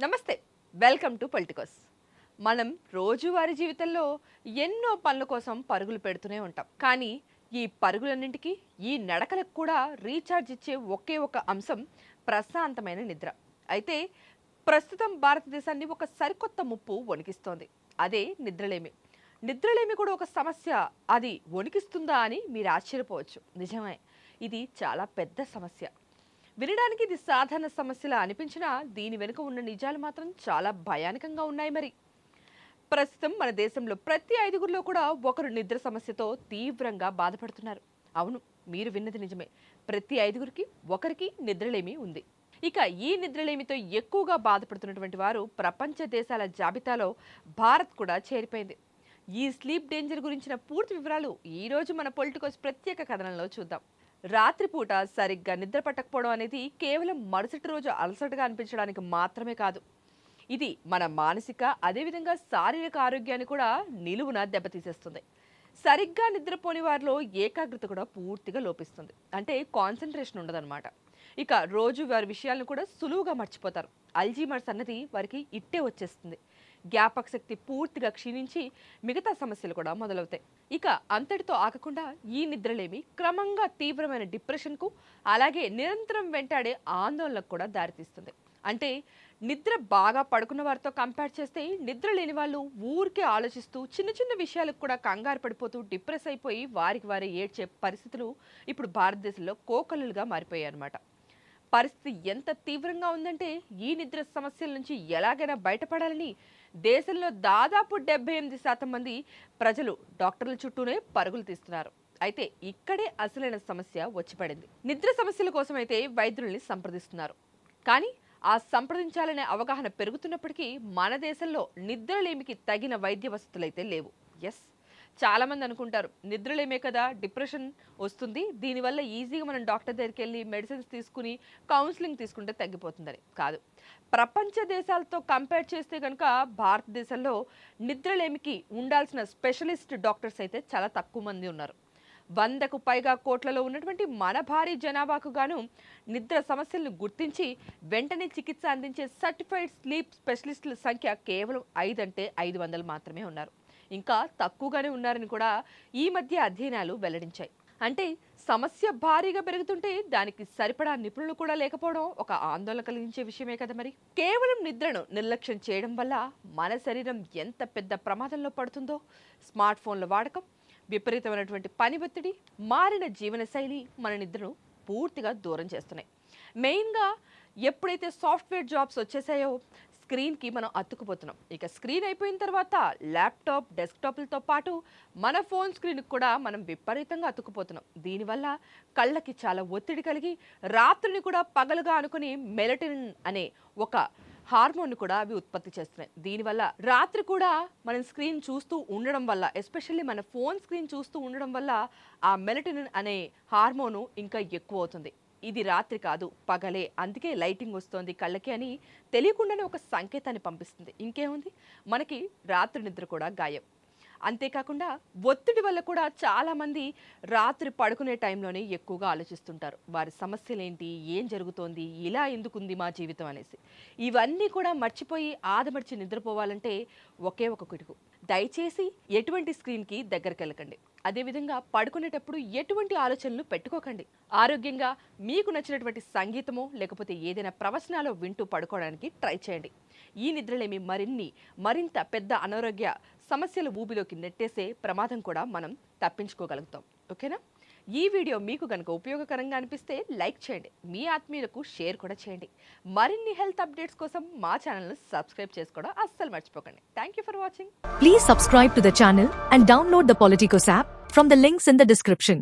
నమస్తే, welcome to Politicos. మనం రోజువారీ జీవితంలో ఎన్నో పనుల కోసం పరుగులు పెడుతూనే ఉంటాం. కానీ ఈ పరుగులన్నింటికి, ఈ నడకలకు కూడా రీఛార్జ్ ఇచ్చే ఒకే ఒక అంశం ప్రశాంతమైన నిద్ర. అయితే ప్రస్తుతం భారతదేశాన్ని ఒక సరికొత్త ముప్పు వణికిస్తోంది. అదే నిద్రలేమి. నిద్రలేమి కూడా ఒక సమస్య. అది వణికిస్తుందా అని మీరు ఆశ్చర్యపోవచ్చు. నిజమే, ఇది చాలా పెద్ద సమస్య. వినడానికి ఇది సాధారణ సమస్యలా అనిపించినా దీని వెనుక ఉన్న నిజాలు మాత్రం చాలా భయానకంగా ఉన్నాయి. మరి ప్రస్తుతం మన దేశంలో ప్రతి 5గురిలో కూడా ఒకరు నిద్ర సమస్యతో తీవ్రంగా బాధపడుతున్నారు. అవును, మీరు విన్నది నిజమే. ప్రతి 5గురికి ఒకరికి నిద్రలేమి ఉంది. ఇక ఈ నిద్రలేమితో ఎక్కువగా బాధపడుతున్నటువంటి వారు ప్రపంచ దేశాల జాబితాలో భారత్ కూడా చేరిపోయింది. ఈ స్లీప్ డేంజర్ గురించిన పూర్తి వివరాలు ఈ రోజు మన పొలిటికోస్ ప్రత్యేక కథనంలో చూద్దాం. రాత్రిపూట సరిగ్గా నిద్ర పట్టకపోవడం అనేది కేవలం మరుసటి రోజు అలసటగా అనిపించడానికి మాత్రమే కాదు, ఇది మన మానసిక అదేవిధంగా శారీరక ఆరోగ్యాన్ని కూడా నిలువున దెబ్బతీసేస్తుంది. సరిగ్గా నిద్రపోని వారిలో ఏకాగ్రత కూడా పూర్తిగా లోపిస్తుంది. అంటే కాన్సన్ట్రేషన్ ఉండదన్నమాట. ఇక రోజు వారి విషయాలను కూడా సులువుగా మర్చిపోతారు. అల్జీమర్స్ అన్నది వారికి ఇట్టే వచ్చేస్తుంది. జ్ఞాపక శక్తి పూర్తిగా క్షీణించి మిగతా సమస్యలు కూడా మొదలవుతాయి. ఇక అంతటితో ఆగకుండా ఈ నిద్రలేమి క్రమంగా తీవ్రమైన డిప్రెషన్కు అలాగే నిరంతరం వెంటాడే ఆందోళనకు కూడా దారితీస్తుంది. అంటే నిద్ర బాగా పడుకున్న వారితో కంపేర్ చేస్తే నిద్ర లేని వాళ్ళు ఊరికే ఆలోచిస్తూ చిన్న చిన్న విషయాలకు కూడా కంగారు పడిపోతూ డిప్రెస్ అయిపోయి వారికి వారే ఏడ్చే పరిస్థితులు ఇప్పుడు భారతదేశంలో కోకొల్లలుగా మారిపోయాయి అన్నమాట. పరిస్థితి ఎంత తీవ్రంగా ఉందంటే ఈ నిద్ర సమస్యల నుంచి ఎలాగైనా బయటపడాలని దేశంలో దాదాపు 78% మంది ప్రజలు డాక్టర్ల చుట్టూనే పరుగులు తీస్తున్నారు. అయితే ఇక్కడే అసలైన సమస్య వచ్చిపడింది. నిద్ర సమస్యల కోసం అయితే వైద్యుల్ని సంప్రదిస్తున్నారు. కానీ ఆ సంప్రదించాలనే అవగాహన పెరుగుతున్నప్పటికీ మన దేశంలో నిద్రలేమికి తగిన వైద్య వసతులైతే లేవు. ఎస్, చాలా మంది అనుకుంటారు నిద్రలేమే కదా డిప్రెషన్ వస్తుంది, దీనివల్ల ఈజీగా మనం డాక్టర్ దగ్గరికి వెళ్ళి మెడిసిన్స్ తీసుకుని కౌన్సిలింగ్ తీసుకుంటే తగ్గిపోతుందని. కాదు, ప్రపంచ దేశాలతో కంపేర్ చేస్తే కనుక భారతదేశంలో నిద్రలేమికి ఉండాల్సిన స్పెషలిస్ట్ డాక్టర్స్ అయితే చాలా తక్కువ మంది ఉన్నారు. 100కు పైగా కోట్లలో ఉన్నటువంటి మన భారీ జనాభాకు గాను నిద్ర సమస్యలను గుర్తించి వెంటనే చికిత్స అందించే సర్టిఫైడ్ స్లీప్ స్పెషలిస్టుల సంఖ్య కేవలం 5 అంటే 500 మాత్రమే ఉన్నారు. ఇంకా తక్కువగానే ఉన్నారని కూడా ఈ మధ్య అధ్యయనాలు వెల్లడించాయి. అంటే సమస్య భారీగా పెరుగుతుంటే దానికి సరిపడా నిపుణులు కూడా లేకపోవడం ఒక ఆందోళన కలిగించే విషయమే కదా. మరి కేవలం నిద్రను నిర్లక్ష్యం చేయడం వల్ల మన శరీరం ఎంత పెద్ద ప్రమాదంలో పడుతుందో స్మార్ట్ ఫోన్ల వాడకం, విపరీతమైనటువంటి పని ఒత్తిడి, మారిన జీవనశైలి మన నిద్రను పూర్తిగా దూరం చేస్తున్నాయి. మెయిన్గా ఎప్పుడైతే సాఫ్ట్వేర్ జాబ్స్ వచ్చేసాయో స్క్రీన్కి మనం అతుక్కుపోతున్నాం. ఇక స్క్రీన్ అయిపోయిన తర్వాత ల్యాప్టాప్, డెస్క్టాప్లతో పాటు మన ఫోన్ స్క్రీన్కి కూడా మనం విపరీతంగా అతుక్కుపోతున్నాం. దీనివల్ల కళ్ళకి చాలా ఒత్తిడి కలిగి రాత్రిని కూడా పగలుగా అనుకుని మెలటోనిన్ అనే ఒక హార్మోన్ కూడా అవి ఉత్పత్తి చేస్తున్నాయి. దీనివల్ల రాత్రి కూడా మనం స్క్రీన్ చూస్తూ ఉండడం వల్ల, ఎస్పెషల్లీ మన ఫోన్ స్క్రీన్ చూస్తూ ఉండడం వల్ల ఆ మెలటోనిన్ అనే హార్మోను ఇంకా ఎక్కువ అవుతుంది. ఇది రాత్రి కాదు, పగలే, అందుకే లైటింగ్ వస్తుంది కళ్ళకి అని తెలియకుండానే ఒక సంకేతాన్ని పంపిస్తుంది. ఇంకేముంది, మనకి రాత్రి నిద్ర కూడా గాయం. అంతేకాకుండా ఒత్తిడి వల్ల కూడా చాలామంది రాత్రి పడుకునే టైంలోనే ఎక్కువగా ఆలోచిస్తుంటారు. వారి సమస్యలు ఏంటి, ఏం జరుగుతోంది, ఇలా ఎందుకుంది మా జీవితం అనేసి. ఇవన్నీ కూడా మర్చిపోయి ఆదమర్చి నిద్రపోవాలంటే ఒకే ఒక కిటుకు, దయచేసి ఎటువంటి స్క్రీన్కి దగ్గరికి వెళ్ళకండి. అదేవిధంగా పడుకునేటప్పుడు ఎటువంటి ఆలోచనలు పెట్టుకోకండి. ఆరోగ్యంగా మీకు నచ్చినటువంటి సంగీతమో లేకపోతే ఏదైనా ప్రవచనాలో వింటూ పడుకోవడానికి ట్రై చేయండి. ఈ నిద్రలేమి మరింత పెద్ద అనారోగ్య సమస్యల ఊబిలోకి నెట్టేసే ప్రమాదం కూడా మనం తప్పించుకోగలుగుతాం. ఓకేనా? ఈ వీడియో మీకు కనుక ఉపయోగకరంగా అనిపిస్తే లైక్ చేయండి, మీ ఆత్మీయులకు షేర్ కూడా చేయండి. మరిన్ని హెల్త్ అప్డేట్స్ కోసం మా ఛానల్ను సబ్స్క్రైబ్ చేసుకోవడం అస్సలు మర్చిపోకండి. Thank you for watching. Please subscribe to the channel and download the Politicos app from the links in the description.